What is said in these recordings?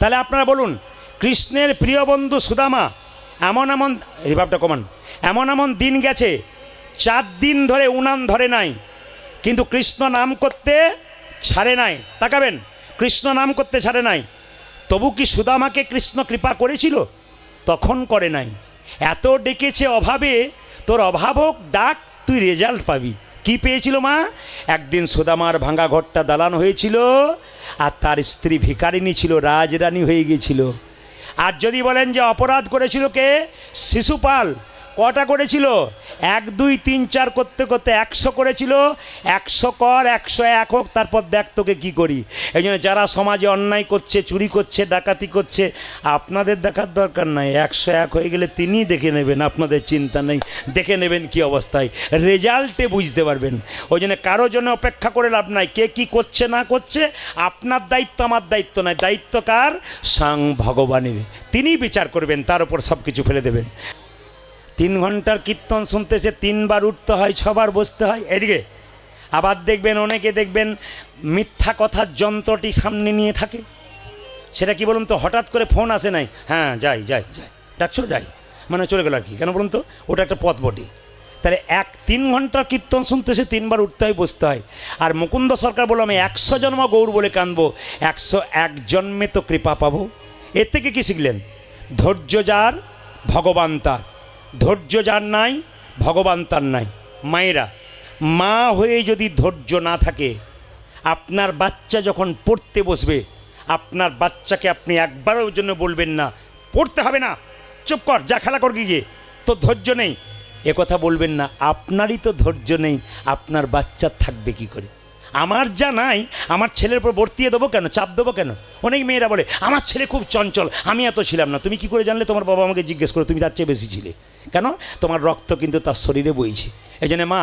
তাহলে আপনারা বলুন, কৃষ্ণের প্রিয় বন্ধু সুদামা এমন এমন রিভাবটা কমান এমন এমন দিন গেছে 4 দিন ধরে উনান ধরে নাই, কিন্তু কৃষ্ণ নাম করতে ছাড়ে নাই। তাকাবেন, কৃষ্ণ নাম করতে ছাড়ে নাই। তবু কি সুদামাকে কৃষ্ণ কৃপা করেছিল? তখন করে নাই। এত ডেকেছে অভাবে, তোর অভাব হোক ডাক, তুই রেজাল্ট পাবি। কি পেয়েছিল মা? একদিন সুদামার ভাঙা ঘরটা দালান হয়েছিল, আর তার স্ত্রী ভিখারিনী ছিল, রাজরানী হয়ে গিয়েছিল। আর যদি বলেন যে অপরাধ করেছিল কে? শিশুপাল। কটা করেছিল? 1 2 3 4 করতে করতে 100 করেছিল। 100 কর, 101 হোক, তারপর দেখ তোকে কী করি। এই জন্য যারা সমাজে অন্যায় করছে, চুরি করছে, ডাকাতি করছে, আপনাদের দেখার দরকার নাই। 101 হয়ে গেলে তিনি দেখে নেবেন, আপনাদের চিন্তা নেই। দেখে নেবেন কি অবস্থায়, রেজাল্টে বুঝতে পারবেন। ওই জন্য কারো জন্য অপেক্ষা করে লাভ নাই। কে কি করছে না করছে আপনার দায়িত্ব, আমার দায়িত্ব নয়। দায়িত্ব কার? স্বয়ং ভগবানের। তিনিই বিচার করবেন, তার উপর সব কিছু ফেলে দেবেন। 3 ঘন্টার কীর্তন শুনতেছে, 3 বার উঠতে হয়, 6 বার বসতে হয়। এদিকে আবার দেখবেন, অনেকে দেখবেন মিথ্যা কথার যন্ত্রটি সামনে নিয়ে থাকে। সেটা কি বলুন তো? হঠাৎ করে ফোন আসে নাই, হ্যাঁ যাই যাই যাই, ডাকছো যাই, মানে চলে গেল আর কি। কেন বলুন তো? ওটা একটা পথ বটে। তাহলে 3 ঘন্টার কীর্তন শুনতেছে, 3 বার উঠতে হয়, বসতে হয়। আর মুকুন্দ সরকার বলল, আমি 100 জন্ম গৌর বলে কাঁদবো, 101 জন্মে তো কৃপা পাবো। এর থেকে কি শিখলেন? ধৈর্য যার ভগবান তার। ধৈর্য যার নাই ভগবান তার নাই। মায়েরা, মা হয়ে যদি ধৈর্য না থাকে, আপনার বাচ্চা যখন পড়তে বসবে, আপনার বাচ্চাকে আপনি একবারের জন্য বলবেন না পড়তে হবে না, চুপ কর, যা খেলা কর গিয়ে, তো ধৈর্য নেই, এ কথা বলবেন না। আপনারই তো ধৈর্য নেই, আপনার বাচ্চার থাকবে কি করে? আমার যা নাই, আমার ছেলের উপর বর্তিয়ে দেবো কেন, চাপ দেবো কেন? অনেক মেয়েরা বলে আমার ছেলে খুব চঞ্চল, আমি এত ছিলাম না। তুমি কি করে জানলে? তোমার বাবা আমাকে জিজ্ঞেস করো, তুমি তার চেয়ে বেশি ছিলে কেন? তোমার রক্ত কিন্তু তার শরীরে বইছে। এই জন্য মা,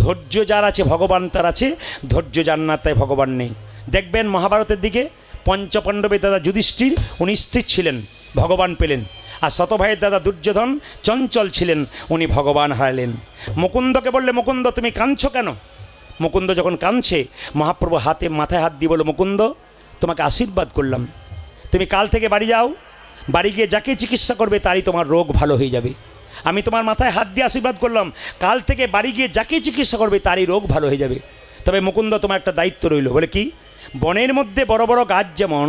ধৈর্য যার আছে ভগবান তার আছে, ধৈর্য যার না তাই ভগবান নেই। দেখবেন মহাভারতের দিকে পঞ্চপাণ্ডবের দাদা যুধিষ্ঠির, উনি স্থির ছিলেন, ভগবান পেলেন। আর শতভাইয়ের দাদা দুর্যোধন চঞ্চল ছিলেন, উনি ভগবান হারালেন। মুকুন্দকে বললে, মুকুন্দ তুমি কাঁদছো কেন? মুকুন্দ যখন কাঁদছে, মহাপ্রভু মাথায় হাত দিয়ে বলল, মুকুন্দ তোমাকে আশীর্বাদ করলাম, তুমি কাল থেকে বাড়ি যাও, বাড়ি গিয়ে যাকে চিকিৎসা করবে তারই তোমার রোগ ভালো হয়ে যাবে। আমি তোমার মাথায় হাত দিয়ে আশীর্বাদ করলাম, কাল থেকে বাড়ি গিয়ে যাকে চিকিৎসা করবে তারই রোগ ভালো হয়ে যাবে। তবে মুকুন্দ তোমার একটা দায়িত্ব রইল। বলে কি? বনের মধ্যে বড় বড় গাছ যেমন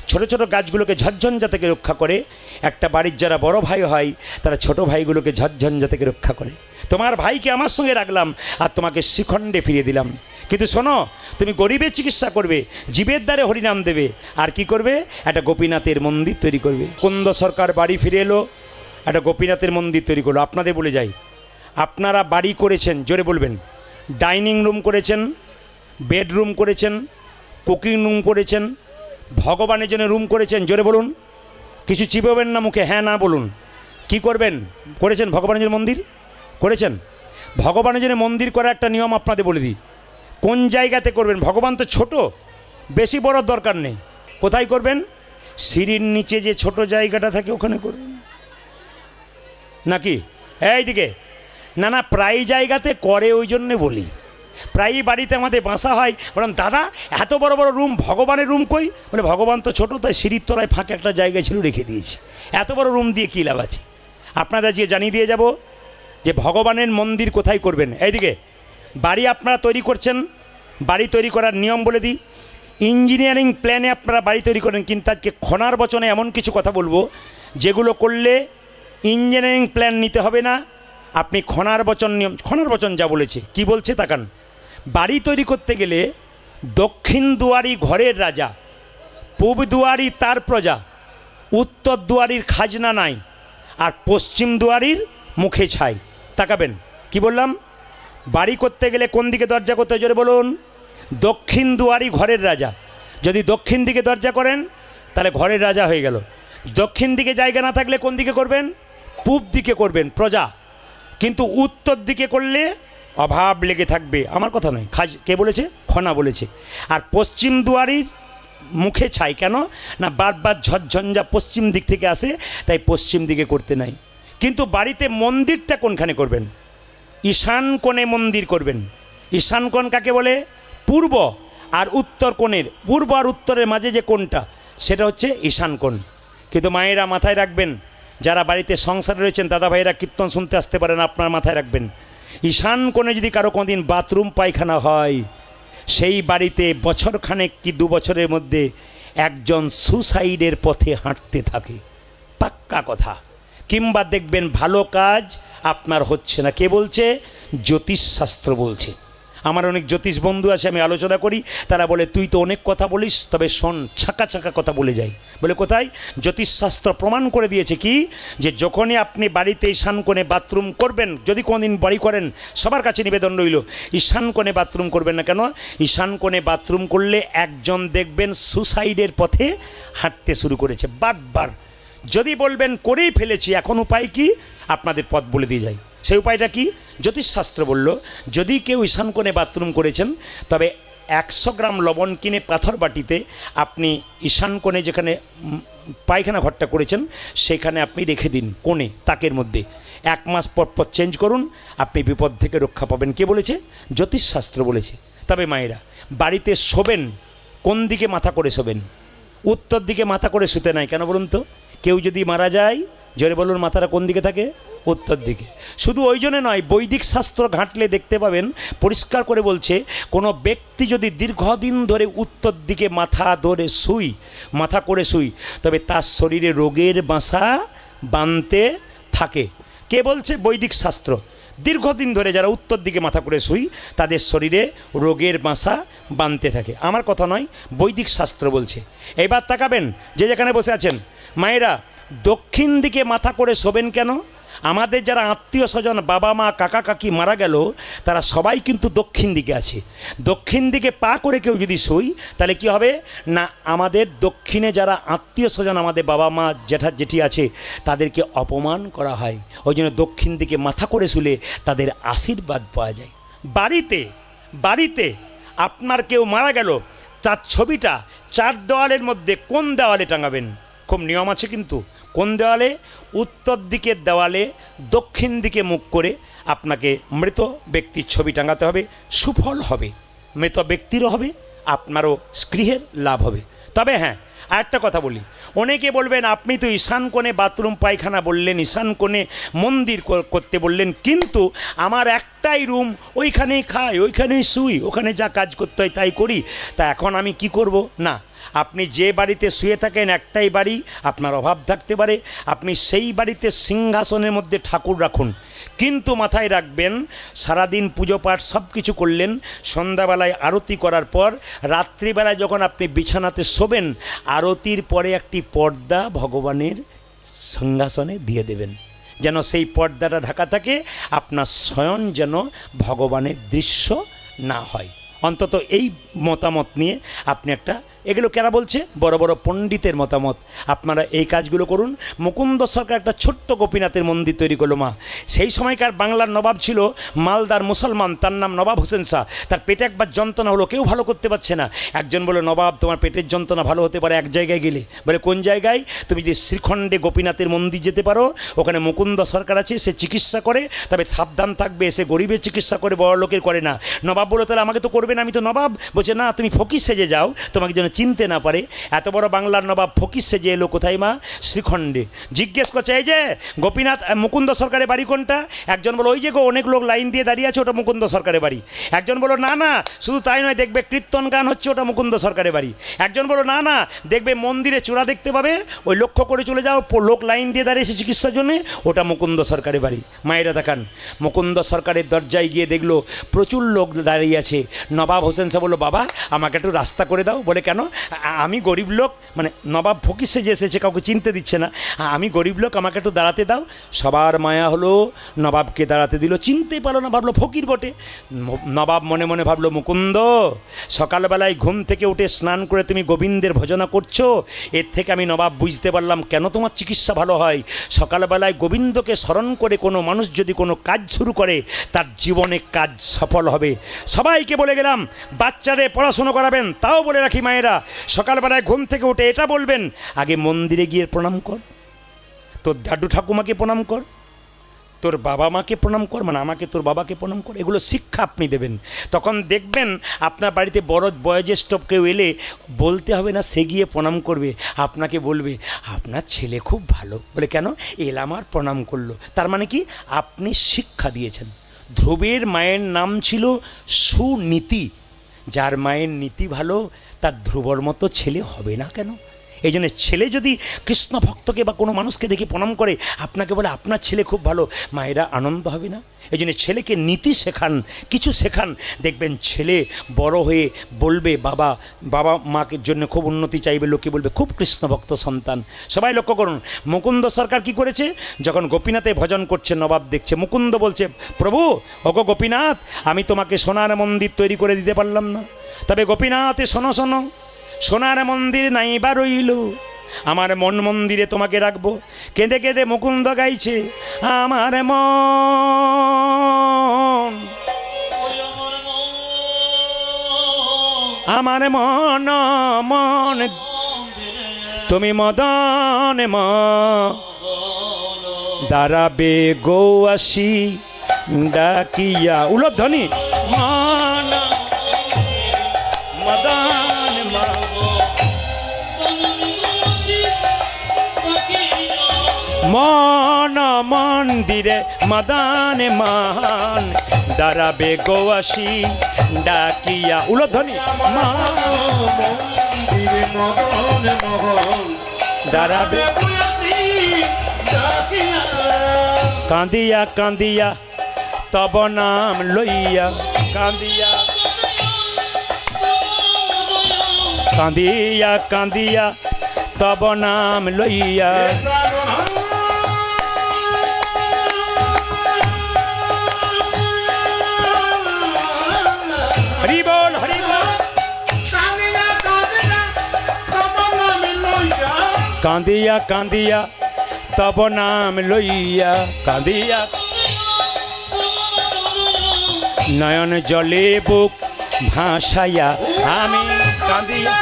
ছোট ছোট গাছগুলোকে ঝড়ঝঞ্ঝা থেকে রক্ষা করে, একটা বাড়ির যারা বড় ভাই হয় তারা ছোট ভাইগুলোকে ঝড়ঝঞ্ঝা থেকে রক্ষা করে। তোমার ভাইকে আমার সঙ্গে রাখলাম আর তোমাকে শিখণ্ডে ফিরিয়ে দিলাম। কিন্তু শোনো, তুমি গরিবের চিকিৎসা করবে, জীবের দ্বারে হরিনাম দেবে, আর কি করবে? একটা গোপীনাথের মন্দির তৈরি করবে। কুন্দ সরকার বাড়ি ফিরে এলো, একটা গোপীনাথের মন্দির তৈরি করলো। আপনাদের বলে যাই, আপনারা বাড়ি করেছেন, জোরে বলবেন। ডাইনিং রুম করেছেন, বেডরুম করেছেন, কুকিং রুম করেছেন, ভগবানের জন্য রুম করেছেন, জোরে বলুন। কিছু চিপবেন না মুখে, হ্যাঁ না বলুন। কি করবেন? করেছেন ভগবানের জন্য মন্দির করেছেন। ভগবানের জন্য মন্দির করার একটা নিয়ম আপনাদের বলে দিই। কোন জায়গাতে করবেন? ভগবান তো ছোট, বেশি বড় দরকার নেই। কোথায় করবেন? সিঁড়ির নিচে যে ছোট জায়গাটা থাকে ওখানে করবেন, নাকি এইদিকে? না না, প্রায় জায়গাতে করে, ওই জন্যে বলি। প্রায়ই বাড়িতে আমাদের বাসা হয়, বললাম দাদা এত বড় বড় রুম, ভগবানের রুম কই? বলে ভগবান তো ছোটো, তাই সিঁড়ির তলায় ফাঁকা একটা জায়গা ছিল রেখে দিয়েছি। এত বড় রুম দিয়ে কী লাভ আছে? আপনাদের যে জানিয়ে দিয়ে যাব যে ভগবানের মন্দির কোথায় করবেন। এইদিকে বাড়ি আপনারা তৈরি করছেন, বাড়ি তৈরি করার নিয়ম বলে দিই। ইঞ্জিনিয়ারিং প্ল্যানে আপনারা বাড়ি তৈরি করেন, কিন্তু আজকে খনার বচনে এমন কিছু কথা বলবো যেগুলো করলে ইঞ্জিনিয়ারিং প্ল্যান নিতে হবে না। আপনি খনার বচন নিয়ম, খনার বচন যা বলেছে, কি বলছে তাকান। বাড়ি তৈরি করতে গেলে দক্ষিণ দুয়ারি ঘরের রাজা, পূব দুয়ারি তার প্রজা, উত্তর দুয়ারির খাজনা নাই, আর পশ্চিম দুয়ারির মুখে ছাই। তাকাবেন, কি বললাম? বাড়ি করতে গেলে কোন দিকে দরজা করতে, জোরে বলুন। দক্ষিণ দুয়ারি ঘরের রাজা। যদি দক্ষিণ দিকে দরজা করেন তাহলে ঘরের রাজা হয়ে গেল। দক্ষিণ দিকে জায়গা না থাকলে কোন দিকে করবেন? পূব দিকে করবেন, প্রজা। কিন্তু উত্তর দিকে করলে অভাব লেগে থাকবে। আমার কথা নয়, কে বলেছে? খনা বলেছে। আর পশ্চিম দুয়ারির মুখে ছাই, কেন না বারবার ঝড়ঝঞ্ঝা পশ্চিম দিক থেকে আসে, তাই পশ্চিম দিকে করতে নাই। কিন্তু বাড়িতে মন্দিরটা কোনখানে করবেন? ঈশান কোণে মন্দির করবেন। ঈশান কোণ কাকে বলে? পূর্ব আর উত্তর কোণের, পূর্ব আর উত্তরের মাঝে যে কোণটা, সেটা হচ্ছে ঈশান কোণ। কিন্তু মায়েরা মাথায় রাখবেন, যারা বাড়িতে সংসারে রয়েছেন দাদা ভাইরা কীর্তন শুনতে আসতে পারেন, আপনার মাথায় রাখবেন ঈশান কোণে যদি কারো কোনোদিন বাথরুম পায়খানা হয়, সেই বাড়িতে বছরখানেক কি 2 বছরের মধ্যে একজন সুসাইডের পথে হাঁটতে থাকে, পাক্কা কথা। কিংবা দেখবেন ভালো কাজ আপনার হচ্ছে না। কে বলছে? জ্যোতিষশাস্ত্র বলছে। আমার অনেক জ্যোতিষ বন্ধু আছে, আমি আলোচনা করি, তারা বলে তুই তো অনেক কথা বলিস, তবে শোন, ছাঁকা ছাঁকা কথা বলে যাই। বলে কোথায়? জ্যোতিষশাস্ত্র প্রমাণ করে দিয়েছে কি, যে যখনই আপনি বাড়িতে ঈশান কোণে বাথরুম করবেন, যদি কোনোদিন বাড়ি করেন, সবার কাছে নিবেদন রইল ঈশান কোণে বাথরুম করবেন না। কেন? ঈশান কোণে বাথরুম করলে একজন দেখবেন সুসাইডের পথে হাঁটতে শুরু করেছে বারবার। যদি বলবেন করেই ফেলেছি, এখন উপায় কি? আপনাদের পথ বলে দিয়ে যাই। সেই উপায়টা কি? জ্যোতিষশাস্ত্র বলল, যদি কেউ ঈশান কোণে বাথরুম করেছেন, তবে 100 গ্রাম লবণ কিনে পাথর বাটিতে আপনি ঈশান কোণে যেখানে পায়খানা ঘরটা করেছেন সেখানে আপনি রেখে দিন, কোণে তাকের মধ্যে। 1 মাস পর পর চেঞ্জ করুন, আপনি বিপদ থেকে রক্ষা পাবেন। কে বলেছে? জ্যোতিষশাস্ত্র বলেছে। তবে মায়েরা, বাড়িতে শোবেন কোন দিকে মাথা করে শোবেন? উত্তর দিকে মাথা করে শুতে নাই। কেন বলুন তো? কেউ যদি মারা যায়, জোরে বলুন, মাথাটা কোন দিকে থাকে? উত্তর দিকে। শুধু ওই জন্য নয়, বৈদিক শাস্ত্র ঘাঁটলে দেখতে পাবেন পরিষ্কার করে বলছে, কোনো ব্যক্তি যদি দীর্ঘদিন ধরে উত্তর দিকে মাথা করে শুই, তবে তার শরীরে রোগের বাসা বাঁধতে থাকে। কে বলছে? বৈদিক শাস্ত্র। দীর্ঘদিন ধরে যারা উত্তর দিকে মাথা করে শুই, তাদের শরীরে রোগের বাসা বাঁধতে থাকে। আমার কথা নয়, বৈদিক শাস্ত্র বলছে। এবার তাকাবেন, যে যেখানে বসে আছেন মায়েরা, দক্ষিণ দিকে মাথা করে শোবেন কেন? আমাদের যারা আত্মীয় স্বজন, বাবা মা কাকা কাকি মারা গেল, তারা সবাই কিন্তু দক্ষিণ দিকে আছে। দক্ষিণ দিকে পা করে কেউ যদি শুই, তাহলে কি হবে না, আমাদের দক্ষিণে যারা আত্মীয় স্বজন, আমাদের বাবা মা জেঠা জেঠি আছে, তাদেরকে অপমান করা হয়। ওই জন্য দক্ষিণ দিকে মাথা করে শুলে তাদের আশীর্বাদ পাওয়া যায়। বাড়িতে আপনার কেউ মারা গেল, তার ছবিটা 4 দেওয়ালের মধ্যে কোন দেওয়ালে টাঙাবেন? খুব নিয়ম আছে কিন্তু। কোন দেওয়ালে? উত্তর দিকের দেওয়ালে দক্ষিণ দিকে মুখ করে আপনাকে মৃত ব্যক্তির ছবি টাঙাতে হবে। সুফল হবে, মৃত ব্যক্তিরও হবে, আপনারও গৃহের লাভ হবে। তবে হ্যাঁ, আরেকটা কথা বলি, অনেকে বলবেন আপনি তো ঈশান কোণে বাথরুম পায়খানা বললেন, ঈশান কোণে মন্দির করতে বললেন, কিন্তু আমার একটাই রুম, ওইখানেই খাই, ওইখানেই শুই, ওখানে যা কাজ করতে হয় তাই করি, তা এখন আমি কি করব? না, আপনি যে বাড়িতে শুয়ে থাকেন, একটাই বাড়ি, আপনার অভাব থাকতে পারে, আপনি সেই বাড়িতে সিংহাসনের মধ্যে ঠাকুর রাখুন। কিন্তু মাথায় রাখবেন, সারাদিন পুজো পাঠ সব কিছু করলেন, সন্ধ্যাবেলায় আরতি করার পর রাত্রিবেলায় যখন আপনি বিছানাতে শোবেন, আরতির পরে একটি পর্দা ভগবানের সিংহাসনে দিয়ে দেবেন, যেন সেই পর্দাটা ঢাকা থাকে, আপনার শয়ন যেন ভগবানের দৃশ্য না হয়। অন্তত এই মতামত নিয়ে আপনি একটা, এগুলো কেরা বলছে? বড় বড় পণ্ডিতের মতামত। আপনারা এই কাজগুলো করুন। মুকুন্দ সরকার একটা ছোট্ট গোপীনাথের মন্দির তৈরি করলো মা। সেই সময়কার বাংলার নবাব ছিল মালদার মুসলমান, তার নাম নবাব হোসেন শাহ। তার পেটে একবার যন্ত্রণা হলো, কেউ ভালো করতে পারছে না। একজন বলে, নবাব তোমার পেটের যন্ত্রণা ভালো হতে পারে এক জায়গায় গেলে। বলে কোন জায়গায়? তুমি যদি শ্রীখণ্ডে গোপীনাথের মন্দির যেতে পারো, ওখানে মুকুন্দ সরকার আছে, সে চিকিৎসা করে, তবে সাবধান থাকবে, সে গরিবের চিকিৎসা করে, বড় লোকের করে না। নবাব বলে, তাহলে আমাকে তো করবে না, আমি তো নবাব। বলছে না, তুমি ফকির সেজে যাও, তোমাকে যেন চিনতে না পারে। এত বড় বাংলার নবাব ফকির সেজে এলো কোথায় মা? শ্রীখণ্ডে। জিজ্ঞেস করছে, এই যে গোপীনাথ মুকুন্দ সরকারের বাড়ি কোনটা? একজন বলো, ওই যে গো, অনেক লোক লাইন দিয়ে দাঁড়িয়ে আছে, ওটা মুকুন্দ সরকারের বাড়ি। একজন বলো, না না, শুধু তাই নয়, দেখবে কীর্তন গান হচ্ছে, ওটা মুকুন্দ সরকারের বাড়ি। একজন বলো, না না, দেখবে মন্দিরে চূড়া দেখতে পাবে, ওই লক্ষ্য করে চলে যাও, লোক লাইন দিয়ে দাঁড়িয়েছে চিকিৎসার জন্য, ওটা মুকুন্দ সরকারের বাড়ি। মায়েরা দেখান, মুকুন্দ সরকারের দরজায় গিয়ে দেখলো প্রচুর লোক দাঁড়িয়ে আছে। নবাব হোসেন শাহ বললো, বাবা আমাকে একটু রাস্তা করে দাও। বলে কেন? আমি গরিব লোক, মানে নবাব ফকির সেজে এসেছে, কাউকে চিনতে দিচ্ছে না, আমি গরিব লোক, আমাকে একটু দাঁড়াতে দাও। সবার মায়া হলো, নবাবকে দাঁড়াতে দিল, চিনতেই পারলো না, ভাবলো ফকির বটে। নবাব মনে মনে ভাবলো, মুকুন্দ, সকালবেলায় ঘুম থেকে উঠে স্নান করে তুমি গোবিন্দের ভজনা করছো, এর থেকে আমি নবাব বুঝতে পারলাম কেন তোমার চিকিৎসা ভালো হয়। সকালবেলায় গোবিন্দকে স্মরণ করে কোনো মানুষ যদি কোনো কাজ শুরু করে, তার জীবনে কাজ সফল হবে। সবাইকে বলে গেলাম, বাচ্চাদের পড়াশুনো করাবেন, তাও বলে রাখি মায়েরা, সকালবেলায় ঘুম থেকে উঠে এটা বলবেন, আগে মন্দিরে গিয়ে প্রণাম কর, তোর দাদু ঠাকুমাকে প্রণাম কর, তোর বাবা মাকে প্রণাম কর, মানে আমাকে তোর বাবাকে প্রণাম কর, এগুলো শিক্ষা আপনি দেবেন। তখন দেখবেন আপনার বাড়িতে বড় বয়োজ্যেষ্ঠ কেউ এলে বলতে হবে না, সে গিয়ে প্রণাম করবে, আপনাকে বলবে আপনার ছেলে খুব ভালো, বলে কেন, এলাম আর প্রণাম করলো। তার মানে কি, আপনি শিক্ষা দিয়েছেন। ধ্রুবের মায়ের নাম ছিল সুনীতি। যার মায়ের নীতি ভালো তার ধ্রুবর মতো ছেলে হবে না কেন? এই জন্য ছেলে যদি কৃষ্ণ ভক্তকে বা কোনো মানুষকে দেখে প্রণাম করে, আপনাকে বলে আপনার ছেলে খুব ভালো, মায়েরা আনন্দ হবে না? এই জন্য ছেলেকে নীতি শেখান, কিছু শেখান, দেখবেন ছেলে বড় হয়ে বলবে বাবা বাবা মাকে জন্য খুব উন্নতি চাইবে, লোকে বলবে খুব কৃষ্ণ ভক্ত সন্তান। সবাই লক্ষ্য করুন, মুকুন্দ সরকার কি করেছে, যখন গোপীনাথে ভজন করছে, নবাব দেখছে, মুকুন্দ বলছে প্রভু ওগো গোপীনাথ, আমি তোমাকে সোনার মন্দির তৈরি করে দিতে পারলাম না, তবে গোপীনাথে শোনো শোনো, সোনার মন্দির নাই বা রইল, আমার মন মন্দিরে তোমাকে রাখবো। কেঁদে কেঁদে মুকুন্দ গাইছে, আমার মন, আমার মন মন তুমি মদন দাঁড়াবে গো আসি ডাকিয়া, উলধ্বনি মন মদন মন মন্দিরে মদন মান দাঁড়াবে গো আসি ডাকিয়া, উলধ্বনি মন্দিরে মদন মোহন দাঁড়াবে কাঁদিয়া কাঁদিয়া তব নাম লইয়া, কাঁদিয়া কাঁদিয়া কাঁদিয়া তব নাম লইয়া, হরি বল হরি বল, কাঁদিয়া কাঁদিয়া তব নাম লইয়া, কাঁদিয়া নয়ন জলে বুক ভাসাইয়া আমি কাঁদিয়া,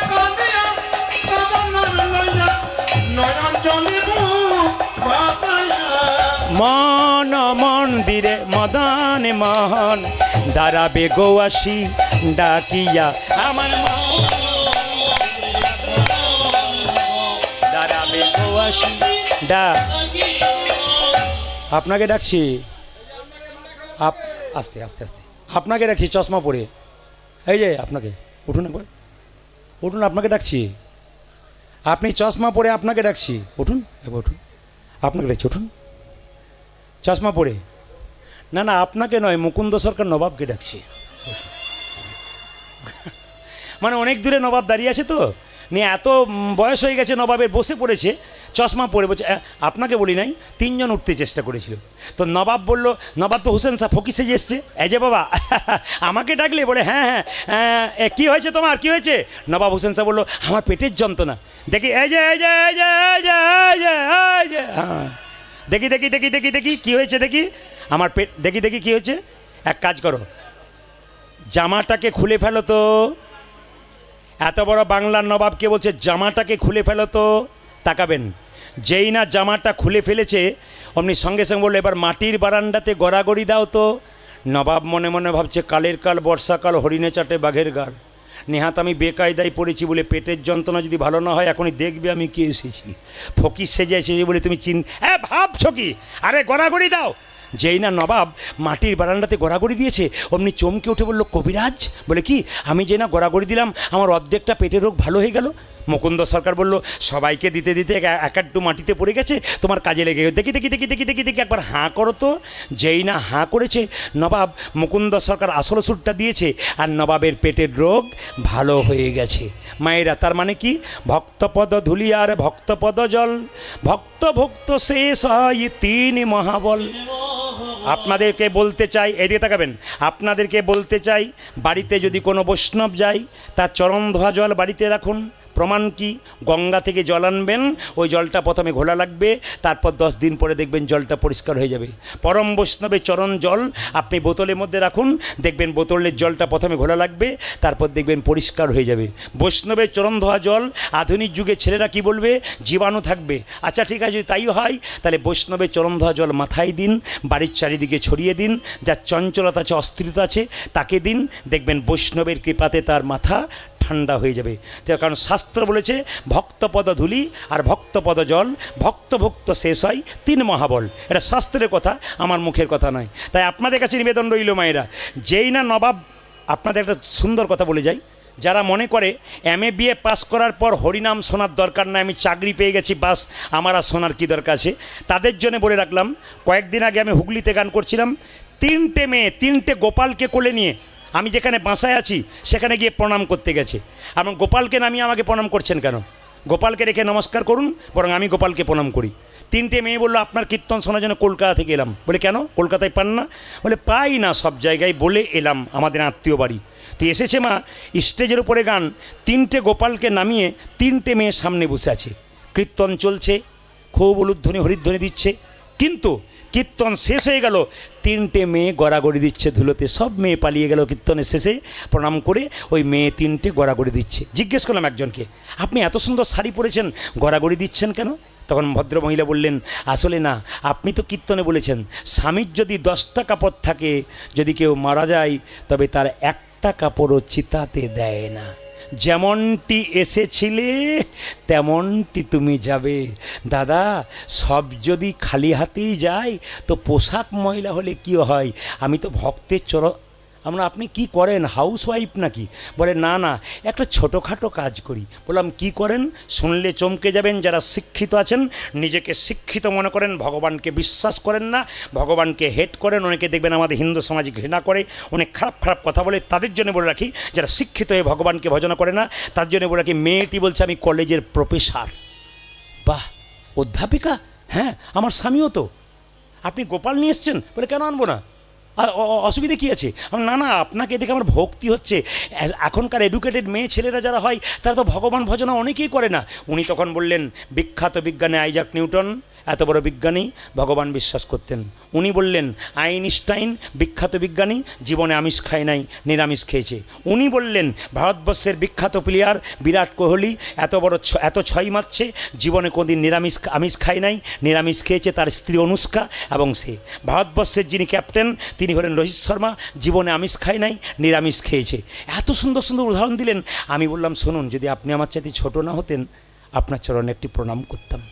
মন মন্দিরে মদন মোহন দাঁড়াবে গো আসি ডাকিয়া, আমার দাঁড়াবে গো আসি আপনাকে ডাকছি, আস্তে আস্তে আস্তে আপনাকে ডাকছি, চশমা পরে, এই যে আপনাকে উঠুন একবার, উঠুন, আপনাকে ডাকছি, আপনি চশমা পরে, আপনাকে ডাকছি, উঠুন একবার, উঠুন, আপনাকে ডাকছি, উঠুন, চশমা পরে, না না আপনাকে নয়, মুকুন্দ সরকার নবাবকে ডাকছি। মানে অনেক দূরে নবাব দাঁড়িয়ে আছে তো, নিয়ে এত বয়স হয়ে গেছে নবাবের, বসে পড়েছে, চশমা পরে বলছে, আপনাকে বলি নাই, তিনজন উঠতে চেষ্টা করেছিল, তো নবাব বলল, নবাব তো হুসেন শাহ ফকির সেজে এসছে, এই যে বাবা আমাকে ডাকলে, বলে হ্যাঁ হ্যাঁ কী হয়েছে তোমার, কী হয়েছে? নবাব হুসেন শাহ বললো আমার পেটের যন্ত্রণা, দেখি এই যে এই যে এই যে এই যে এই যে এই যে, হ্যাঁ দেখি দেখি দেখি দেখি দেখি কী হয়েছে, দেখি আমার পেট, দেখি দেখি কী হয়েছে, এক কাজ করো জামাটাকে খুলে ফেলো তো, এত বড় বাংলার নবাবকে বলছে জামাটাকে খুলে ফেলো তো, তাকাবেন, যেই না জামাটা খুলে ফেলেছে অমনি সঙ্গে সঙ্গে বললো এবার মাটির বারান্দাতে গড়াগড়ি দাও তো। নবাব মনে মনে ভাবছে কালের কাল বর্ষাকাল হরিণে চাটে বাঘের গাড়, নেহাত আমি বেকায়দায় পড়েছি বলে পেটের যন্ত্রণা যদি ভালো না হয় এখনই দেখবে আমি কে এসেছি, ফকির সেজে এসেছি বলে তুমি ভাবছো কি, আরে গড়াগড়ি দাও। যেই না নবাব মাটির বারান্দাতে গড়াগড়ি দিয়েছে অমনি চমকে উঠে বলল কবিরাজ, বলে কি, আমি যে না গড়াগড়ি দিলাম আমার অর্ধেকটা পেটের রোগ ভালো হয়ে গেল। মুকুন্দ সরকার বলল সবাইকে দিতে দিতে এক একটু মাটিতে পড়ে গেছে, তোমার কাজে লেগে গেছে, দেখি দেখি দেখি দেখি দেখি দেখি একবার হাঁ করো তো। যেই না হাঁ করেছে নবাব, মুকুন্দ সরকার আসল সুরটা দিয়েছে আর নবাবের পেটের রোগ ভালো হয়ে গেছে। মায়েরা, তার মানে কি, ভক্তপদ ধুলি আর ভক্তপদ জল, ভক্ত ভক্ত শেষ হয় তিনি মহাবল। আপনাদেরকে বলতে চাই, এদিকে তাকাবেন, আপনাদেরকে বলতে চাই বাড়িতে যদি কোনো বৈষ্ণব যায় তার চরণ ধোয়া জল বাড়িতে রাখুন, প্রমাণ কি? গঙ্গা থেকে জল আনবেন, ওই জলটা প্রথমে ঘোলা লাগবে, তারপর 10 দিন পরে দেখবেন জলটা পরিষ্কার হয়ে যাবে। পরম বৈষ্ণবের চরণ জল আপনি বোতলের মধ্যে রাখুন, দেখবেন বোতলের জলটা প্রথমে ঘোলা লাগবে, তারপর দেখবেন পরিষ্কার হয়ে যাবে। বৈষ্ণবের চরণ ধোয়া জল, আধুনিক যুগে ছেলেরা কি বলবে? জীবাণু থাকবে। আচ্ছা ঠিক আছে, যদি তাই হয় তাহলে বৈষ্ণবের চরণ ধোয়া জল মাথায় দিন, বাড়ির চারিদিকে ছড়িয়ে দিন, যার চঞ্চলতা আছে, অস্থিরতা আছে তাকে দিন, দেখবেন বৈষ্ণবের কৃপাতে তার মাথা ঠান্ডা হয়ে যাবে। কারণ শাস্ত্র বলেছে ভক্তপদ ধুলি আর ভক্তপদ জল, ভক্ত ভক্ত শেষ হয় 3 মহাবল। এটা শাস্ত্রের কথা, আমার মুখের কথা নয়। তাই আপনাদের কাছে নিবেদন রইল মায়েরা, যেই না নবাব, আপনাদের একটা সুন্দর কথা বলে যাই, যারা মনে করে MA BA পাস করার পর হরিনাম শোনার দরকার না, আমি চাকরি পেয়ে গেছি বাস, আমার আর শোনার কী দরকার আছে, তাদের জন্য বলে রাখলাম, কয়েকদিন আগে আমি হুগলিতে গান করছিলাম, 3টে মেয়ে 3টে গোপালকে কোলে নিয়ে আমি যেখানে বাসায় আছি সেখানে গিয়ে প্রণাম করতে গেছে। এবং গোপালকে নামিয়ে আমাকে প্রণাম করছেন কেন? গোপালকে রেখে নমস্কার করুন, বরং আমি গোপালকে প্রণাম করি। 3টে মেয়ে বললো আপনার কীর্তন শোনার জন্য কলকাতা থেকে এলাম। বলে কেন? কলকাতায় পান না? বলে পাই না সব জায়গায়, বলে এলাম, আমাদের আত্মীয় বাড়ি। তো এসেছে মা, স্টেজের উপরে গান, 3টে গোপালকে নামিয়ে 3টে মেয়ে সামনে বসে আছে, কীর্তন চলছে, খুব উলুধ্বনি হরিধ্বনি দিচ্ছে, কিন্তু কীর্তন শেষ হয়ে গেল, 3টে মেয়ে গড়াগড়ি দিচ্ছে ধুলোতে। সব মেয়ে পালিয়ে গেল কীর্তনের শেষে, প্রণাম করে ওই মেয়ে 3টে গড়াগড়ি দিচ্ছে। জিজ্ঞেস করলাম একজনকে, আপনি এত সুন্দর শাড়ি পরেছেন, গড়াগড়ি দিচ্ছেন কেন? তখন ভদ্রমহিলা বললেন, আসলে না, আপনি তো কীর্তনে বলেছেন স্বামীর যদি 10টা কাপড় থাকে, যদি কেউ মারা যায় তবে তার একটা কাপড়ও চিতাতে দেয় না। যেমনটি এসেছিলে তেমনটি তুমি যাবে। দাদা, সব যদি খালি হাতেই যায় তো পোশাক ময়লা হলে কি হয়? আমি তো ভক্তের আমরা, আপনি কি করেন, হাউস ওয়াইফ নাকি? বলে না না, একটা ছোটোখাটো কাজ করি। বললাম কি করেন? শুনলে চমকে যাবেন। যারা শিক্ষিত আছেন, নিজেকে শিক্ষিত মনে করেন, ভগবানকে বিশ্বাস করেন না, ভগবানকে হেট করেন, অনেকে দেখবেন আমাদের হিন্দু সমাজে ঘৃণা করে, অনেক খারাপ খারাপ কথা বলে, তাদের জন্য বলে রাখি, যারা শিক্ষিত হয়ে ভগবানকে ভজনা করে না তার জন্য বলে রাখি, মেয়েটি বলছে আমি কলেজের প্রফেসর। বাহ, অধ্যাপিকা? হ্যাঁ, আমার স্বামীও তো। আপনি গোপাল নিয়ে এসছেন? বলে কেন আনবো না, অসুবিধে কী আছে? না না, আপনাকে দেখে আমার ভক্তি হচ্ছে। এখনকার এডুকেটেড মেয়ে ছেলেরা যারা হয় তারা তো ভগবান ভজনা অনেকেই করে না। উনি তখন বললেন, বিখ্যাত বিজ্ঞানী আইজাক নিউটন, এত বড় বিজ্ঞানী, ভগবান বিশ্বাস করতেন। উনি বললেন আইনস্টাইন, বিখ্যাত বিজ্ঞানী, জীবনে আমিষ খায় নাই, নিরামিষ খেয়েছে। উনি বললেন ভারতবর্ষের বিখ্যাত প্লেয়ার বিরাট কোহলি, এত ছয় মারছে, জীবনে কোনদিন আমিষ খায় নাই, নিরামিষ খেয়েছে, তার স্ত্রী অনুষ্কা, এবং সে ভারতবর্ষের যিনি ক্যাপ্টেন তিনি হলেন রোহিত শর্মা, জীবনে আমিষ খায় নাই, নিরামিষ খেয়েছে। এত সুন্দর সুন্দর উদাহরণ দিলেন। আমি বললাম শুনুন, যদি আপনি আমার চাইতে ছোট না হতেন, আপনার চরণে একটি প্রণাম করতাম।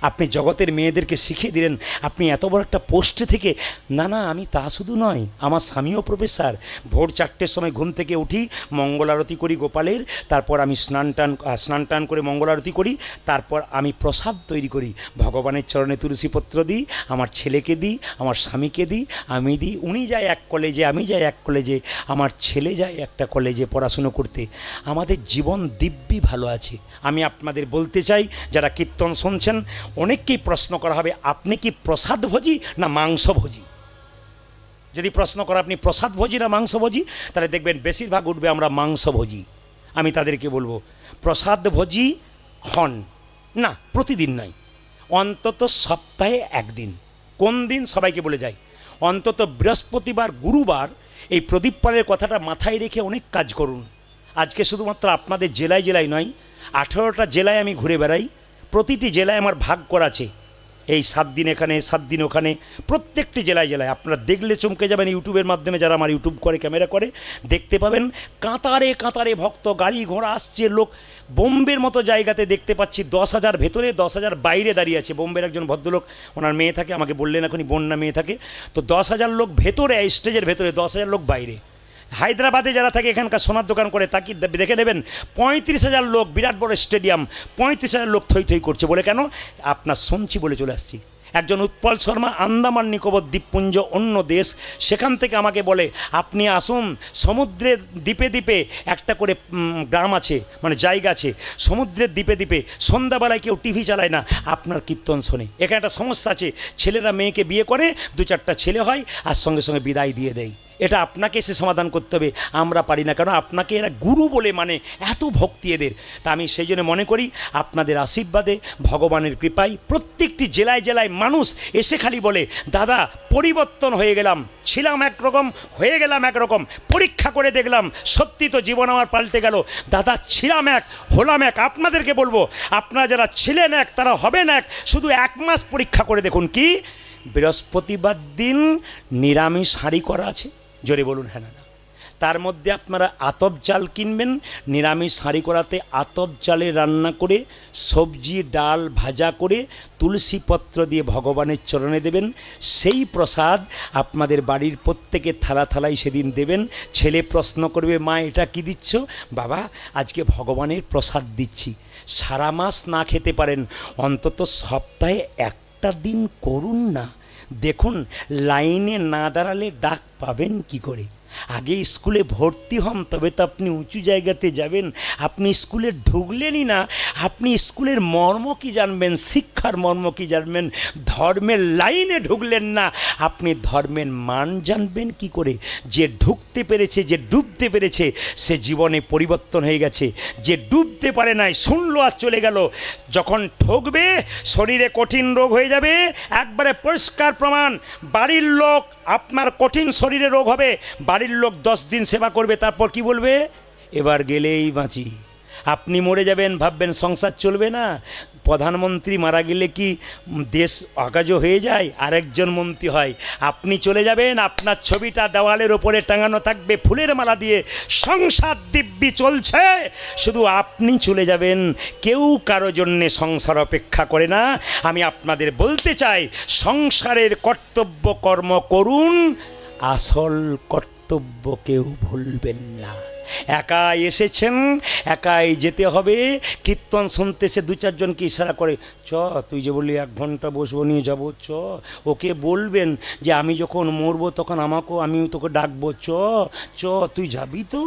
আপনি জগতের মেয়েদেরকে শিখিয়ে দিলেন, আপনি এত বড় একটা পোস্টে থেকে। না না, আমি তা শুধু নয়, আমার স্বামীও প্রফেসর। ভোর 4টের সময় ঘুম থেকে উঠি, মঙ্গল আরতি করি গোপালের, তারপর আমি স্নান টান করে মঙ্গল আরতি করি, তারপর আমি প্রসাদ তৈরি করি, ভগবানের চরণে তুলসীপত্র দিই, আমার ছেলেকে দিই, আমার স্বামীকে দিই, আমি দিই। উনি যায় এক কলেজে, আমি যাই এক কলেজে, আমার ছেলে যায় একটা কলেজে পড়াশুনো করতে। আমাদের জীবন দিব্যি ভালো আছে। আমি আপনাদের বলতে চাই, যারা কীর্তন শুনছেন, অনেককেই প্রশ্ন করা হবে, আপনি কি প্রসাদভোজী না মাংসভোজী? যদি প্রশ্ন করা আপনি প্রসাদভোজী না মাংসভোজী, তাহলে দেখবেন বেশিরভাগ উঠবে আমরা মাংসভোজী। আমি তাদেরকে বলবো, প্রসাদভোজী হন না, প্রতিদিন নয়, অন্তত সপ্তাহে একদিন। কোন দিন? সবাইকে বলে যাই, অন্তত বৃহস্পতিবার, গুরুবার এই প্রদীপ পালের কথাটা মাথায় রেখে অনেক কাজ করুন। আজকে শুধুমাত্র আপনাদের জেলায় জেলায় নয়, 18টা জেলায় আমি ঘুরে বেড়াই। প্রতিটি জেলায় আমার ভাগ করা আছে, এই 7 দিন এখানে, 7 দিন ওখানে, প্রত্যেকটি জেলায় জেলায়। আপনারা দেখলে চমকে যাবেন, ইউটিউবের মাধ্যমে যারা আমার ইউটিউব করে, ক্যামেরা করে, দেখতে পাবেন কাতারে কাতারে ভক্ত, গাড়ি ঘোড়া আসছে। লোক বোম্বের মতো জায়গাতে দেখতে পাচ্ছি 10,000 ভেতরে, 10,000 বাইরে দাঁড়িয়ে আছে। বোম্বের একজন ভদ্রলোক, ওনার মেয়ে থাকে, আমাকে বললেন এখনই বন্যা মেয়ে থাকে, তো 10,000 লোক ভেতরে, স্টেজের ভেতরে, 10,000 লোক বাইরে। হায়দ্রাবাদে যারা থাকে, এখানকার সোনার দোকান করে, তাকে দেখে নেবেন 35,000 লোক, বিরাট বড় স্টেডিয়াম, 35,000 লোক থই থই করছে। বলে কেন? আপনার শুনছি বলে চলে আসছি। একজন উৎপল শর্মা, আন্দামান নিকোবর দ্বীপপুঞ্জ, অন্য দেশ, সেখান থেকে আমাকে বলে আপনি আসুন, সমুদ্রের দ্বীপে দ্বীপে একটা করে গ্রাম আছে, মানে জায়গা আছে, সমুদ্রের দ্বীপে দ্বীপে সন্ধ্যাবেলায় কেউ টিভি চালায় না, আপনার কীর্তন শোনে। এখানে একটা সমস্যা আছে, ছেলেরা মেয়েকে বিয়ে করে, 2-4টা ছেলে হয় আর সঙ্গে সঙ্গে বিদায় দিয়ে দেয়। এটা আপনাকে এসে সমাধান করতে হবে, আমরা পারি না, কারণ আপনাকে এরা গুরু বলে মানে, এত ভক্তি এদের। তা আমি সেই জন্য মনে করি আপনাদের আশীর্বাদে, ভগবানের কৃপায় প্রত্যেকটি জেলায় জেলায় মানুষ এসে খালি বলে, দাদা পরিবর্তন হয়ে গেলাম, ছিলাম একরকম হয়ে গেলাম একরকম, পরীক্ষা করে দেখলাম সত্যি তো জীবন আমার পাল্টে গেল, দাদা ছিলাম এক হলাম এক। আপনাদেরকে বলবো, আপনারা যারা ছিলেন এক তারা হবেন এক, শুধু 1 মাস পরীক্ষা করে দেখুন। কি বৃহস্পতিবার দিন নিরামিষ হাঁড়ি করা আছে, জোরে বলুন হ্যাঁ না। তার মধ্যে আপনারা আতপ চাল কিনবেন, নিরামিষ হাঁড়ি করাতে আতপ চালে রান্না করে সবজি ডাল ভাজা করে তুলসী পত্র দিয়ে ভগবানের চরণে দেবেন। সেই প্রসাদ আপনাদের বাড়ির প্রত্যেকে থালা থালায় সেদিন দেবেন। ছেলে প্রশ্ন করবে, মা এটা কি দিচ্ছ? বাবা আজকে ভগবানের প্রসাদ দিচ্ছি। সারা মাস না খেতে পারেন, অন্তত সপ্তাহে একটা দিন করুন না। দেখুন লাইনে না দাঁড়ালে ডাক পাবেন কি করে? আগে স্কুলে ভর্তি হন, তবে তো আপনি উঁচু জায়গাতে যাবেন। আপনি স্কুলে ঢুকলেনই না, আপনি স্কুলের মর্ম কি জানবেন, শিক্ষার মর্ম কি জানবেন? ধর্মের লাইনে ঢুকলেন না, আপনি ধর্মের মান জানবেন কি করে? যে ঢুকতে পেরেছে, যে ডুবতে পেরেছে, সে জীবনে পরিবর্তন হয়ে গেছে। যে ডুবতে পারে নাই, শুনলো আর চলে গেল, যখন ঠকবে শরীরে কঠিন রোগ হয়ে যাবে। একবারে পরিষ্কার প্রমাণ, বাড়ির লোক আপনার কঠিন শরীরে রোগ হবে, বাড়ির লোক 10 দিন সেবা করবে, তারপর কি বলবে? এবার গেলেই বাঁচি। আপনি মরে যাবেন, ভাববেন সংসার চলবে না। প্রধানমন্ত্রী মারা গেলে কি দেশ অকাজও হয়ে যায়? আরেকজন মন্ত্রী হয়। আপনি চলে যাবেন, আপনার ছবিটা দেওয়ালের ওপরে টাঙানো থাকবে ফুলের মালা দিয়ে, সংসার দিব্যি চলছে, শুধু আপনি চলে যাবেন। কেউ কারো জন্যে সংসার অপেক্ষা করে না। আমি আপনাদের বলতে চাই, সংসারের কর্তব্য কর্ম করুন, আসল কর্তব্য কেউ ভুলবেন না। একাই এসেছেন, একাই যেতে হবে। কীর্তন শুনতে সে 2-4 জনকে ইশারা করে, চ তুই যে বললি 1 ঘন্টা বসবো, নিয়ে যাবো, চ। ওকে বলবেন যে আমি যখন মরবো তখন আমাকেও, আমিও তোকে ডাকবো, চ চ তুই যাবি তো?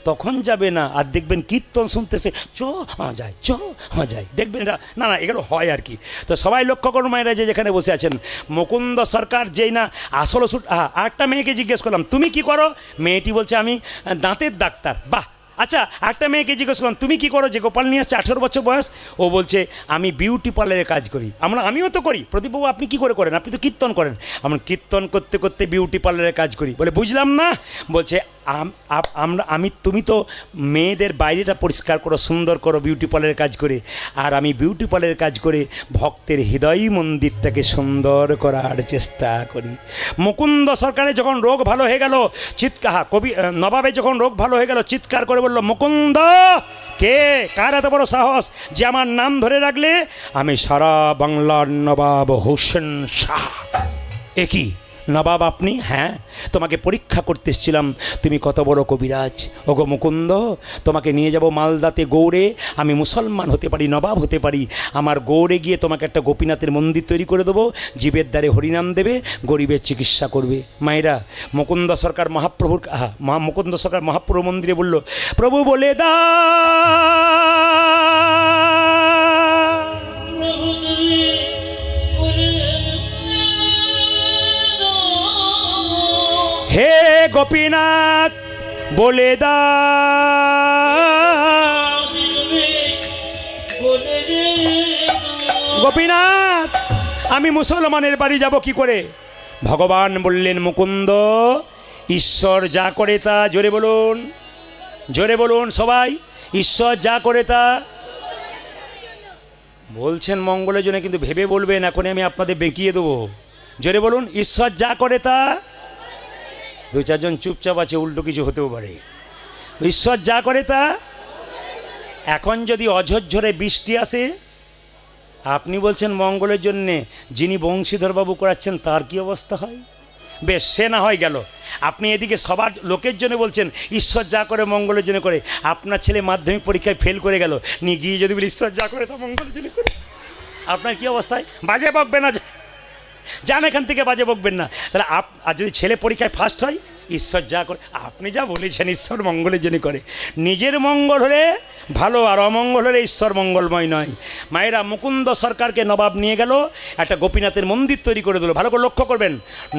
তখন যাবে না। আর দেখবেন কীর্তন শুনতেছে, চ হ্যাঁ যাই, চ হ্যাঁ যাই, দেখবেন না না এগুলো হয় আর কি। তো সবাই লক্ষ্য করুন, মায়েরা যে যেখানে বসে আছেন, মুকুন্দ সরকার যেই না আসল ওষুধ। আরেকটা মেয়েকে জিজ্ঞেস করলাম, তুমি কি করো? মেয়েটি বলছে আমি দাঁতের ডাক্তার। বাহ, আচ্ছা। একটা মেয়েকে জিজ্ঞেস করলাম, তুমি কি করো? যে গোপাল নিয়ে আসছে 18 বছর বয়স, ও বলছে আমি বিউটি পার্লারে কাজ করি। আমিও তো করি। প্রদীপবাবু আপনি কি করে করেন? আপনি তো কীর্তন করেন। আমরা কীর্তন করতে করতে বিউটি পার্লারে কাজ করি। বলে বুঝলাম না। বলছে তুমি তো মেয়েদের বাইরেটা পরিষ্কার করো, সুন্দর করো বিউটি পার্লারের কাজ করে, আর আমি বিউটি পার্লারের কাজ করে ভক্তের হৃদয় মন্দিরটাকে সুন্দর করার চেষ্টা করি। মুকুন্দ সরকারের যখন রোগ ভালো হয়ে গেল, নবাবে যখন রোগ ভালো হয়ে গেল, চিৎকার করে বলল, মুকুন্দ কে, কার এত বড় সাহস যে আমার নাম ধরে রাখলে? আমি সারা বাংলার নবাব হোসেন শাহ। এ কি নবাব আপনি? হ্যাঁ, তোমাকে পরীক্ষা করতে এসেছিলাম, তুমি কত বড় কবিরাজ। ওগো মুকুন্দ, তোমাকে নিয়ে যাব মালদাতে গৌড়ে। আমি মুসলমান হতে পারি, নবাব হতে পারি। আমার গৌড়ে গিয়ে তোমাকে একটা গোপীনাথের মন্দির তৈরি করে দেবো, জীবের দ্বারে হরিনাম দেবে, গরিবের চিকিৎসা করবে। মায়েরা, মুকুন্দ সরকার মহাপ্রভু মন্দিরে বলল, প্রভু বলে দা হে গোপীনাথ বলে দা, গোপীনাথ আমি মুসলমানের বাড়ি যাব কি করে? ভগবান বললেন, মুকুন্দ ঈশ্বর যা করে তা, জোরে বলুন, জোরে বলুন সবাই, ঈশ্বর যা করে তা বলছেন মঙ্গলের জন্য, কিন্তু ভেবে বলবেন, এখন আমি আপনাদের বেঁকিয়ে দেবো। জোরে বলুন, ঈশ্বর যা করে তা। 2-4 জন চুপচাপ আছে, উল্টো কিছু হতেও পারে। ঈশ্বর যা করে তা। এখন যদি অঝরঝরে বৃষ্টি আসে, আপনি বলছেন মঙ্গলের জন্যে, যিনি বংশীধরবাবু করাচ্ছেন তার কি অবস্থা হয়? বেশ, সে না হয় গেল। আপনি এদিকে সবার লোকের জন্য বলছেন ঈশ্বর যা করে মঙ্গলের জন্য করে। আপনার ছেলে মাধ্যমিক পরীক্ষায় ফেল করে গেল, নিয়ে গিয়ে যদি বলি ঈশ্বর যা করে তা মঙ্গলের জন্য করে, আপনার কি অবস্থায়? বাজে বকবেন না, যান এখান থেকে, বাজে বকবেন না। তাহলে আর যদি ছেলে পরীক্ষায় ফার্স্ট হয়, ঈশ্বর যা করে, আপনি যা বলেছেন ঈশ্বর মঙ্গলের জন্য করে। নিজের মঙ্গল হলে ভালো, আর অমঙ্গল হলে ঈশ্বর মঙ্গলময় নয়। মায়েরা, মুকুন্দ সরকারকে নবাব নিয়ে গেল, একটা গোপীনাথের মন্দির তৈরি করে দিল। ভালো করে লক্ষ্য করবেন,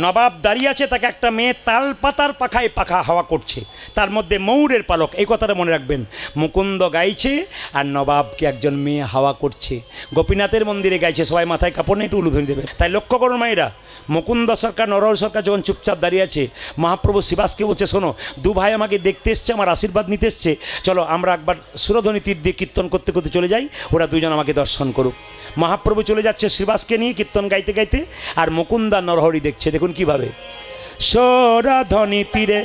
নবাব দাঁড়িয়ে আছে, তাকে একটা মেয়ে তাল পাতার পাখায় পাখা হাওয়া করছে, তার মধ্যে ময়ূরের পালক। এই কথাটা মনে রাখবেন, মুকুন্দ গাইছে আর নবাবকে একজন মেয়ে হাওয়া করছে। গোপীনাথের মন্দিরে গাইছে, সবাই মাথায় কাপড় নিয়ে একটু উলুধ্বনি দেবে। তাই লক্ষ্য করুন মায়েরা, মুকুন্দ সরকার, নরহরি সরকার যখন চুপচাপ দাঁড়িয়ে আছে, মহাপ্রভু শিবাসকে বলছে, শোনো, দু ভাই আমাকে দেখতে এসছে, আমার আশীর্বাদ নিতে এসছে, চলো আমরা একবার সুরধ্বনি তীর দিয়ে কীর্তন করতে করতে চলে যাই, ওরা দুজন আমাকে দর্শন করুক। মহাপ্রভু চলে যাচ্ছে শিবাসকে নিয়ে কীর্তন গাইতে গাইতে, আর মুকুন্দা নরহরি দেখছে। দেখুন কিভাবে, সুরধ্বনি তীরে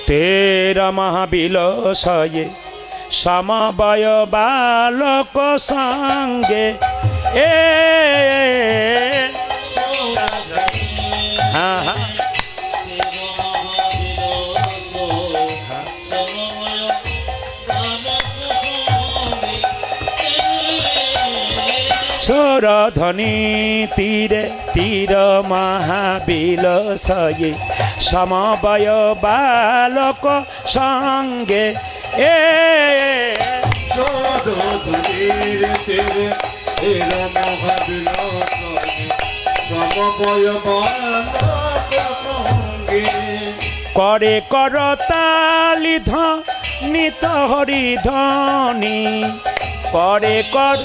তেরা মহাবিলাসয়ে সমবায় বালক সঙ্গে এ হ্যাঁ হ্যাঁ সুরধ্বনি তীরে তীর মহাবিলাসয়ে সমবায় বালক সঙ্গে এ করে করতালি ধ্বনিত হরি ধ্বনি করে কর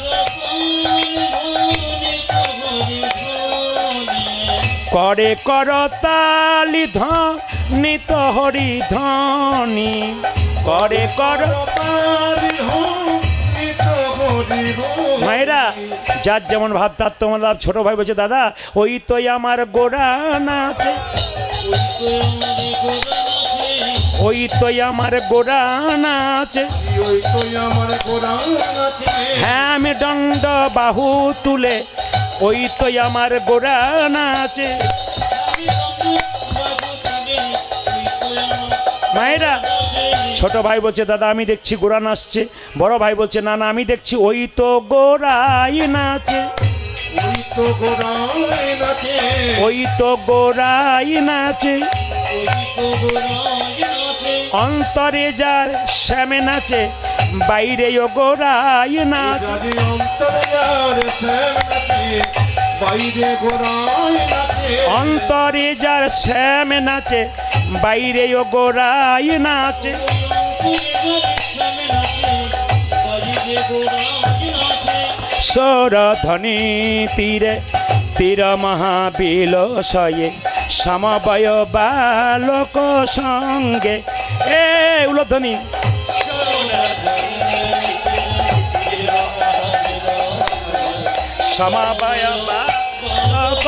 করে করতালি ধ্বনিত হরি ধ্বনি করে কর। মায়েরা, যার যেমন ভাব তার তোমার লাভ। ছোট ভাই বলছে, দাদা ওই তো আমার গোড়া নাচে, ওই তো আমার গোড়া নাচে, হ্যাঁ আমি দণ্ড বাহু তুলে, ওই তো আমার গোড়া নাচে। মায়েরা, ছোট ভাই বলছে, দাদা আমি দেখছি গোড়া নাচছে। বড় ভাই বলছে, না না আমি দেখছি ওই তো গোড়াই নাচে, ওই তো গোড়াই নাচে, অন্তরে যার শ্যামে নাচে, বাইরে ও গোড়াই নাচে, অন্তরে যার শ্যামে নাচে, বাইরে ও গোড়াই নাচে। সুরধ্বনি তীরে তীর মহাবিলাসয়ে সমবায় বালক সঙ্গে এ উলধ্বনি সমবায় বালক।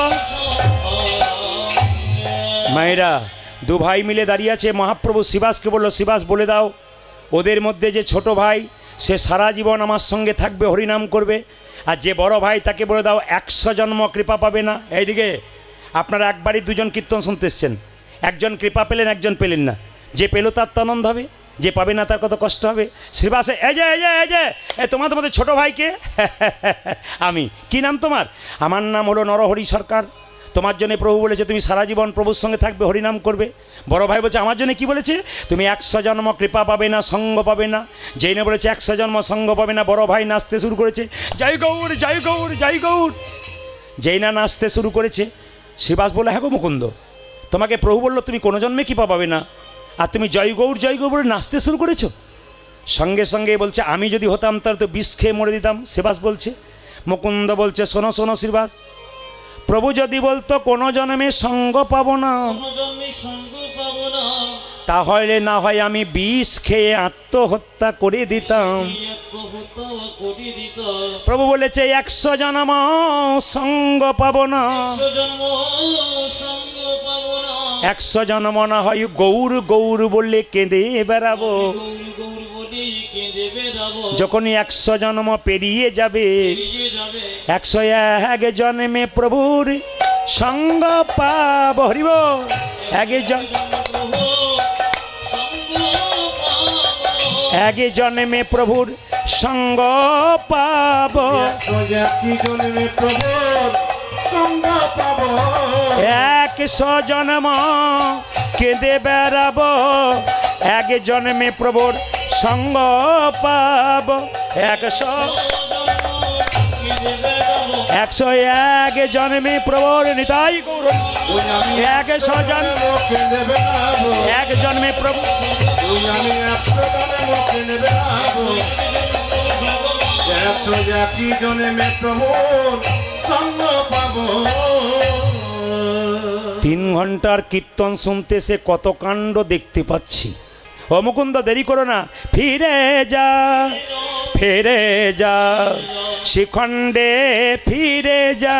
মায়েরা, দু ভাই মিলে দাঁড়িয়ে আছে। মহাপ্রভু শিবাসকে বলল, শিবাস বলে দাও ওদের মধ্যে যে ছোট ভাই সে সারা জীবন আমার সঙ্গে থাকবে, হরিনাম করবে, আর যে বড় ভাই তাকে বলে দাও 100 জন্ম কৃপা পাবে না। এইদিকে আপনারা একবারই দুজন কীর্তন শুনতে এসছেন, একজন কৃপা পেলেন, একজন পেলেন না। যে পেল তার তো আনন্দ হবে, যে পাবে না তার কত কষ্ট হবে। শিবাসে এই যে এই যে এই যে তোমাদের মধ্যে ছোটো ভাইকে আমি, কি নাম তোমার? আমার নাম হলো নরহরি সরকার। তোমার জন্য প্রভু বলেছে তুমি সারা জীবন প্রভুর সঙ্গে থাকবে, হরিনাম করবে। বড় ভাই বলছে আমার জন্য কি বলেছে? তুমি 100 জন্ম কৃপা পাবে না, সঙ্গ পাবে না। যেই না বলেছে 100 জন্ম সঙ্গ পাবে না, বড় ভাই নাচতে শুরু করেছে, জয় গৌর জয় গৌর জয় গৌর। যেই না নাচতে শুরু করেছে, শিবাস বলে, হ্যাঁ গো মুকুন্দ, তোমাকে প্রভু বললো তুমি কোনো জন্মে কৃপা পাবে না, আর তুমি জয় গৌর বলে নাচতে শুরু করেছো। সঙ্গে সঙ্গে বলছে আমি যদি হতাম তার তো বিষ খেয়ে মরে দিতাম। শিবাস বলছে, মুকুন্দ বলছে শোনো শোনো শিবাস, প্রভু যদি বলতো কোনো জন্মে সঙ্গ পাবো না, তাহলে না হয় আমি বিষ খেয়ে আত্মহত্যা করে দিতাম। প্রভু বলেছে 100 জন্ম সঙ্গ পাবো না, 100 জন্ম না হয় গৌর গৌর বললে কেঁদে বেড়াবো। যখনই 100 জন্ম পেরিয়ে যাবে, 101 জন্মে প্রভুর সঙ্গ পাব। হরিব এক জন্মে প্রভুর সঙ্গ পাব, সঙ্গ পাব। 100 জন্ম কেঁদে বেড়াবো, এক জন্মে প্রভুর সঙ্গ পাব। 101 জন্মে প্রভুর নিতাই গৌর। 100 জন্ম কেঁদে বেড়াবো, এক জন্মে প্রভু। আমি 100 জন্ম কেঁদে বেড়াবো, 101 জন্মে প্রভুর সঙ্গ পাব। 3 ঘন্টার কীর্তন শুনতে সে কত কাণ্ড দেখতে পাচ্ছি। ও মুকুন্দ, দেরি করো না, ফিরে যা, ফিরে যা, শিখণ্ডে ফিরে যা,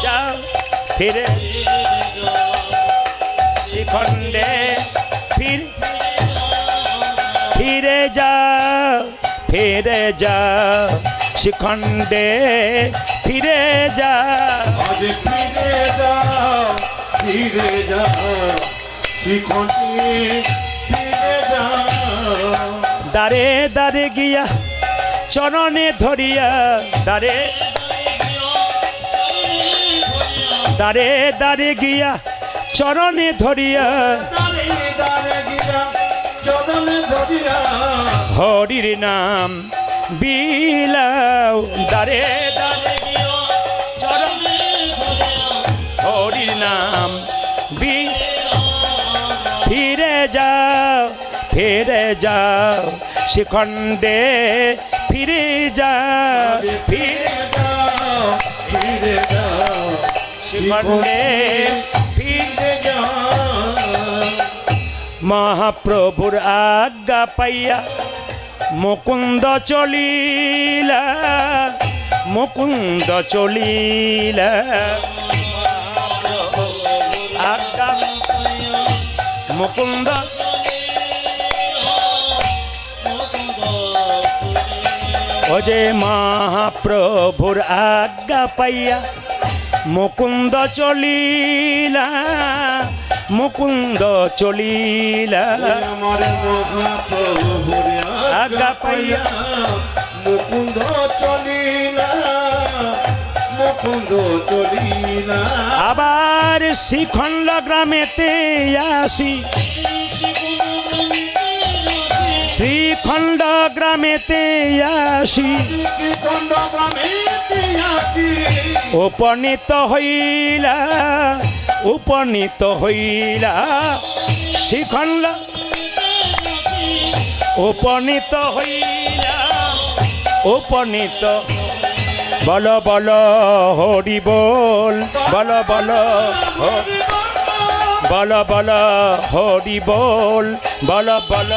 যা ফিরে, শিখণ্ডে ফিরে যা, ফিরে যা, শিখণ্ডে ফিরে যা। আজ ফিরে যাও, ফিরে যাও, শিখণ্ডে ফিরে যাও। দারে দারে গিয়া চরণে ধরিয়া, দারে দারে দারে গিয়া চরণে ধরিয়া, দারে দারে গিয়া চরণে ধরিয়া, হরির নাম বিলাও। দারে দারে গিয়া চরণে হরির নাম ফিরে যাও, ফিরে যাও, শিখণ্ডে ফিরে যাও, ফিরে যাও, ফিরে যাও, শিখণ্ডে ফিরে যাও। মহাপ্রভুর আজ্ঞা পাইয়া মুকুন্দ চলিলা, মুকুন্দ চলিলা, আজ্ঞা মুকুন্দ। ও যে মহাপ্রভুর আজ্ঞা পাইয়া মুকুন্দ চলিলা, মুকুন্দ চলিলা, আমার মহাপ্রভুর আজ্ঞা পাইয়া মুকুন্দ চলিলা, মুকুন্দ চলিলা। আবার শিখণ্ড গ্রামেতে আসি, শ্রীখণ্ড গ্রামেতে আসি, শ্রীখণ্ড গ্রামেতে আসি, উপনীত হইলা, উপনীত হইলা, শিখণ্ড উপনীত হইলা, উপনীত। বল বল হরি বল, বল বল বল বল হরি বল, বল বল